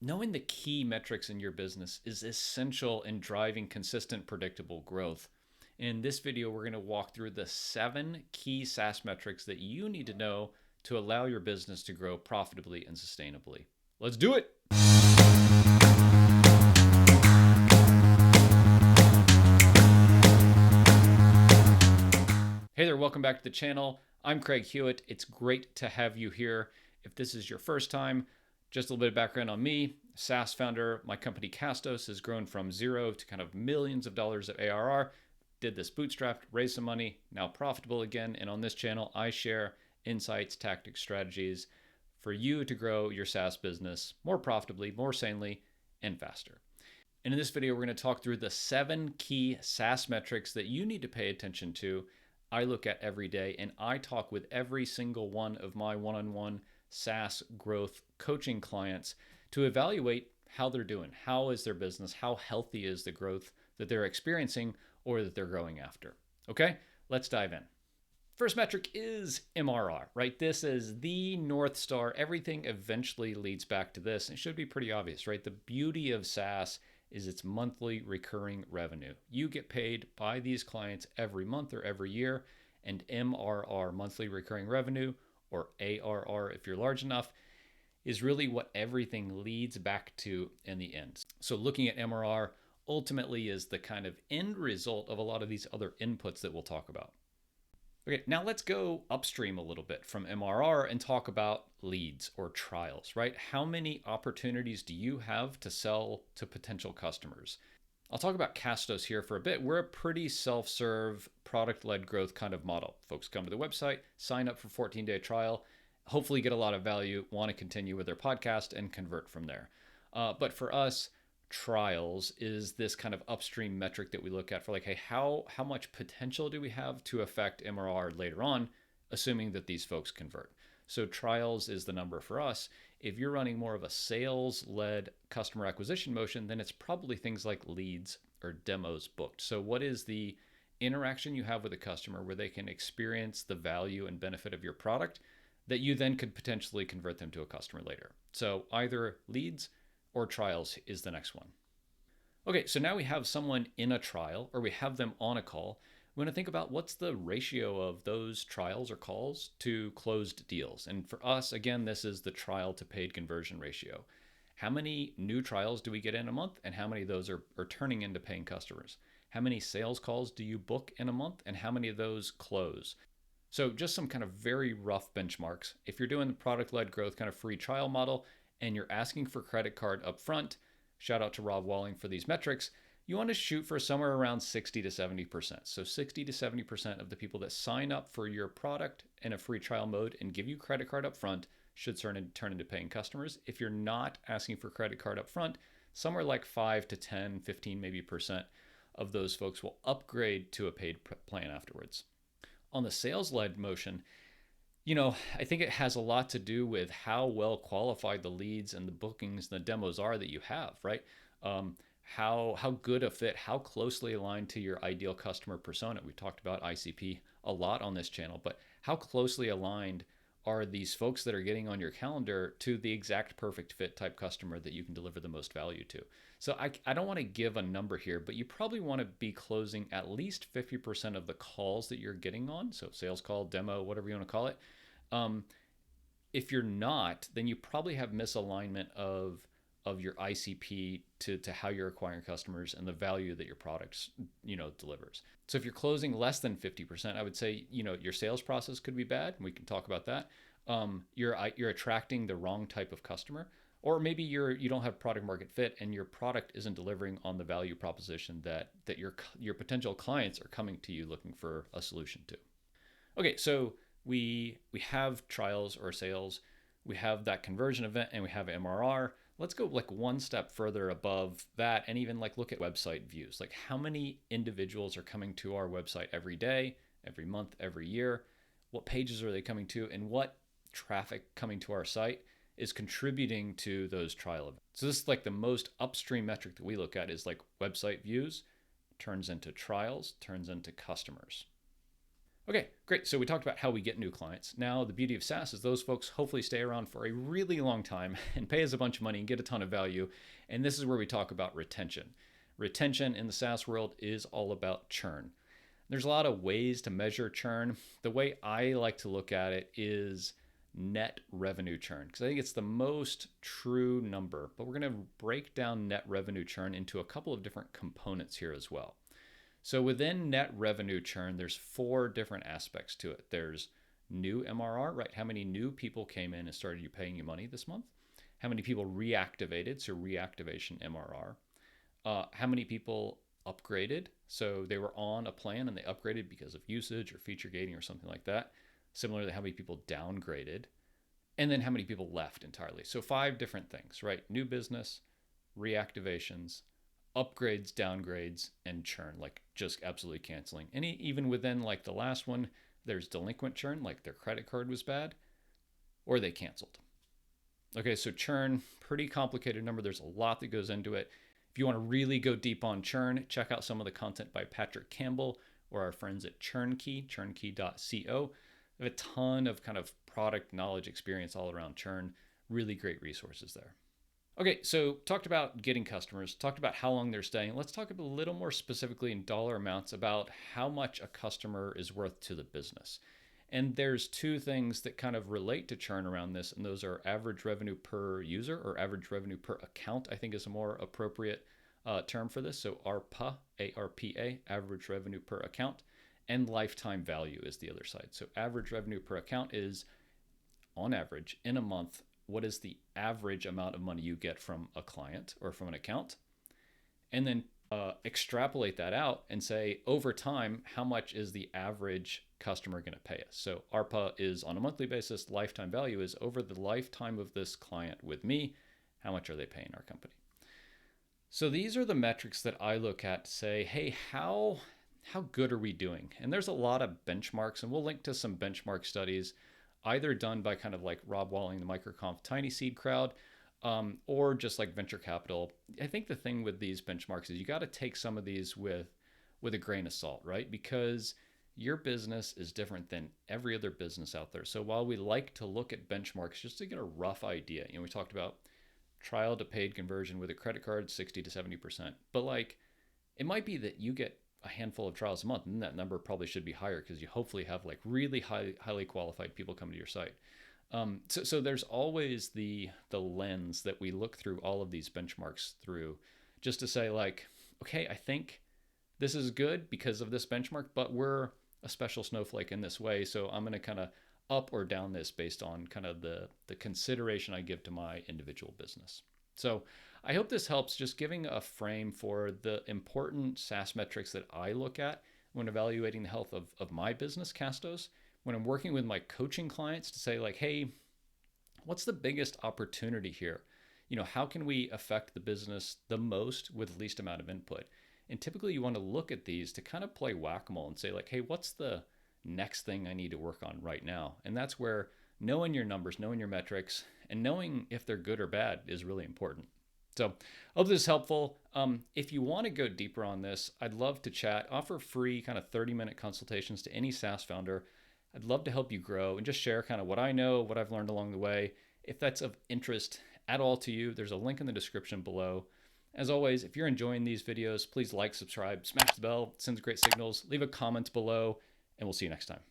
Knowing the key metrics in your business is essential in driving consistent, predictable growth. In this video, we're going to walk through the 7 key SaaS metrics that you need to know to allow your business to grow profitably and sustainably. Let's do it! Hey there, welcome back to the channel. I'm Craig Hewitt. It's great to have you here. If this is your first time, just a little bit of background on me. SaaS founder, my company Castos has grown from zero to kind of millions of dollars of ARR. Did this bootstrapped, raised some money, now profitable again. And on this channel, I share insights, tactics, strategies for you to grow your SaaS business more profitably, more sanely, and faster. And in this video, we're going to talk through the 7 key SaaS metrics that you need to pay attention to. I look at every day, and I talk with every single one of my one-on-one SaaS growth coaching clients to evaluate how they're doing. How is their business? How healthy is the growth that they're experiencing or that they're going after? Okay, let's dive in. First metric is MRR, right? This is the North Star. Everything eventually leads back to this. It should be pretty obvious, right? The beauty of SaaS is its monthly recurring revenue. You get paid by these clients every month or every year, and MRR, monthly recurring revenue, or ARR if you're large enough, is really what everything leads back to in the end. So looking at MRR ultimately is the kind of end result of a lot of these other inputs that we'll talk about. Okay, now let's go upstream a little bit from MRR and talk about leads or trials, right? How many opportunities do you have to sell to potential customers? I'll talk about Castos here for a bit. We're a pretty self-serve, product-led growth kind of model. Folks come to the website, sign up for 14-day trial, hopefully get a lot of value, want to continue with their podcast, and convert from there. But for us, trials is this kind of upstream metric that we look at for like, hey, how much potential do we have to affect MRR later on, assuming that these folks convert? So trials is the number for us. If you're running more of a sales-led customer acquisition motion, then it's probably things like leads or demos booked. So what is the interaction you have with a customer where they can experience the value and benefit of your product that you then could potentially convert them to a customer later? So either leads or trials is the next one. Okay, so now we have someone in a trial or we have them on a call. We want to think about what's the ratio of those trials or calls to closed deals. And for us, again, this is the trial to paid conversion ratio. How many new trials do we get in a month and how many of those are turning into paying customers? How many sales calls do you book in a month and how many of those close? So just some kind of very rough benchmarks. If you're doing the product-led growth kind of free trial model and you're asking for credit card up front, shout out to Rob Walling for these metrics, you want to shoot for somewhere around 60 to 70%. So 60 to 70% of the people that sign up for your product in a free trial mode and give you credit card up front should turn into paying customers. If you're not asking for credit card up front, somewhere like 5 to 10, 15 maybe percent of those folks will upgrade to a paid plan afterwards. On the sales-led motion, I think it has a lot to do with how well qualified the leads and the bookings and the demos are that you have, right? How good a fit, how closely aligned to your ideal customer persona. We've talked about ICP a lot on this channel, but how closely aligned are these folks that are getting on your calendar to the exact perfect fit type customer that you can deliver the most value to? So I don't want to give a number here, but you probably want to be closing at least 50% of the calls that you're getting on. So sales call, demo, whatever you want to call it. If you're not, then you probably have misalignment of your ICP to how you're acquiring customers and the value that your product delivers. So if you're closing less than 50%, I would say your sales process could be bad. We can talk about that. You're attracting the wrong type of customer, or maybe you don't have product market fit and your product isn't delivering on the value proposition that your potential clients are coming to you looking for a solution to. Okay, so we have trials or sales, we have that conversion event, and we have MRR. Let's go like one step further above that and even like look at website views. Like how many individuals are coming to our website every day, every month, every year? What pages are they coming to, and what traffic coming to our site is contributing to those trial events? So this is like the most upstream metric that we look at is like website views turns into trials, turns into customers. Okay, great. So we talked about how we get new clients. Now, the beauty of SaaS is those folks hopefully stay around for a really long time and pay us a bunch of money and get a ton of value. And this is where we talk about retention. Retention in the SaaS world is all about churn. There's a lot of ways to measure churn. The way I like to look at it is net revenue churn, because I think it's the most true number. But we're going to break down net revenue churn into a couple of different components here as well. So within net revenue churn, there's four different aspects to it. There's new MRR, right? How many new people came in and started you paying you money this month? How many people reactivated? So reactivation MRR. How many people upgraded? So they were on a plan and they upgraded because of usage or feature gating or something like that. Similarly, how many people downgraded? And then how many people left entirely? So five different things, right? New business, reactivations, upgrades, downgrades, and churn, like just absolutely canceling. And even within like the last one, there's delinquent churn, like their credit card was bad or they canceled. Okay, so churn, pretty complicated number. There's a lot that goes into it. If you want to really go deep on churn, check out some of the content by Patrick Campbell or our friends at Churnkey, churnkey.co. They have a ton of kind of product knowledge experience all around churn. Really great resources there. Okay, so talked about getting customers, talked about how long they're staying. Let's talk a little more specifically in dollar amounts about how much a customer is worth to the business. And there's two things that kind of relate to churn around this, and those are average revenue per user or average revenue per account, I think is a more appropriate term for this. So ARPA, ARPA, average revenue per account, and lifetime value is the other side. So average revenue per account is, on average, in a month, what is the average amount of money you get from a client or from an account? And then extrapolate that out and say, over time, how much is the average customer going to pay us? So ARPA is on a monthly basis. Lifetime value is over the lifetime of this client with me, how much are they paying our company? So these are the metrics that I look at to say, hey, how good are we doing? And there's a lot of benchmarks, and we'll link to some benchmark studies either done by kind of like Rob Walling, the MicroConf Tiny Seed crowd, or just like venture capital. I think the thing with these benchmarks is you got to take some of these with a grain of salt, right? Because your business is different than every other business out there. So while we like to look at benchmarks just to get a rough idea, we talked about trial to paid conversion with a credit card, 60 to 70%. But like, it might be that you get a handful of trials a month, and that number probably should be higher because you hopefully have like really highly qualified people coming to your site. So there's always the lens that we look through all of these benchmarks through, just to say like, okay, I think this is good because of this benchmark, but we're a special snowflake in this way, so I'm going to kind of up or down this based on kind of the consideration I give to my individual business. So I hope this helps, just giving a frame for the important SaaS metrics that I look at when evaluating the health of my business, Castos, when I'm working with my coaching clients to say like, hey, what's the biggest opportunity here? How can we affect the business the most with least amount of input? And typically you want to look at these to kind of play whack-a-mole and say like, hey, what's the next thing I need to work on right now? And that's where knowing your numbers, knowing your metrics, and knowing if they're good or bad is really important. So I hope this is helpful. If you want to go deeper on this, I'd love to chat, offer free kind of 30-minute consultations to any SaaS founder. I'd love to help you grow and just share kind of what I know, what I've learned along the way. If that's of interest at all to you, there's a link in the description below. As always, if you're enjoying these videos, please like, subscribe, smash the bell, it sends great signals, leave a comment below, and we'll see you next time.